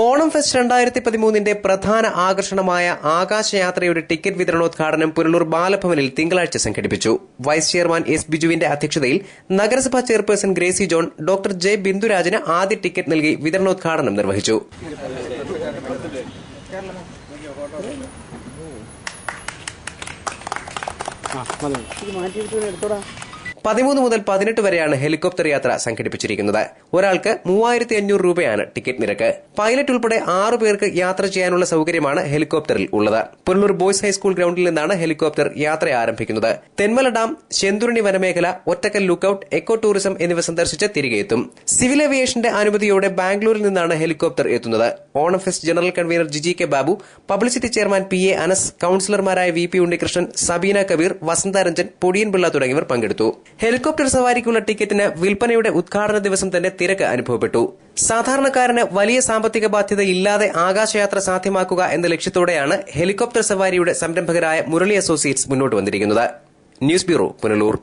Onam fest 2013 പ്രധാന ആകർഷണമായ ആകാശയാത്രയുടെ ticket വിതരണോദ്ഘാടനം പുനലൂർ ബാലഭവനിൽ തിങ്കളാഴ്ച സംഘടിപ്പിച്ചു. വൈസ് ചെയർമാൻ എസ് ബിജുവിന്റെ അധ്യക്ഷതയിൽ നഗരസഭാ chairperson Gracy John doctor J ബിന്ദുരാജിന് ആദ്യ ടിക്കറ്റ് നൽകി വിതരണോദ്ഘാടനം നിർവഹിച്ചു. 13 മുതൽ 18 വരെയാണ് ഹെലികോപ്റ്റർ യാത്ര സംഘടിപ്പിച്ചിരിക്കുന്നത്. ഒരാൾക്ക് 3500 രൂപയാണ് ടിക്കറ്റ് നിരക്ക്. പൈലറ്റ് ഉൾപ്പെടെ 6 പേർക്ക് യാത്ര ചെയ്യാനുള്ള സൌകര്യമാണ് ഹെലികോപ്റ്ററിൽ ഉള്ളത്. പുനലൂർ ബോയ്സ് ഹൈസ്കൂൾ ഗ്രൌണ്ടിൽ നിന്നാണ് ഹെലികോപ്റ്റർ യാത്ര ആരംഭിക്കുന്നത്. തെന്മല ഡാം, ശെന്തുരുണി വനമേഖല, ഒറ്റക്കൽ ലുക്കൌട്ട്, എക്കോ ടൂറിസം എന്നിവ സന്ദർശിച്ച് തിരികെ എത്തും. സിവിൽ ഏവിയേഷന്റെ അനുമതിയോടെ ബാംഗ്ലൂരിൽ നിന്നാണ് ഹെലികോപ്റ്റർ എത്തുന്നത്. Onam fest general convener Giji K Babu, publicity chairman PA Anas, കൌൺസിലർമാരായ VP ഉണ്ണികൃഷ്ണൻ, സബീന കബീർ, വസന്തരഞ്ജൻ, പൊടിയൻപിള്ള തുടങ്ങിയവർ പങ്കെടുത്തു. ഹെലികോപ്റ്റർ സവാരിക്കുള്ള ടിക്കറ്റിന് വിൽപ്പനയുടെ ഉദ്ഘാടന ദിവസം തന്നെ തിരക്ക് അനുഭവപ്പെട്ടു. സാധാരണക്കാരന് വലിയ സാമ്പത്തിക ബാധ്യതയില്ലാതെ ആകാശയാത്ര സാധ്യമാക്കുക എന്ന ലക്ഷ്യത്തോടെയാണ് ഹെലികോപ്റ്റർ സവാരിയുടെ സംരംഭകരായ മുരളി അസോസിയേറ്റ്സ് മുന്നോട്ട് വന്നിരിക്കുന്നത്. News bureau, Punalur.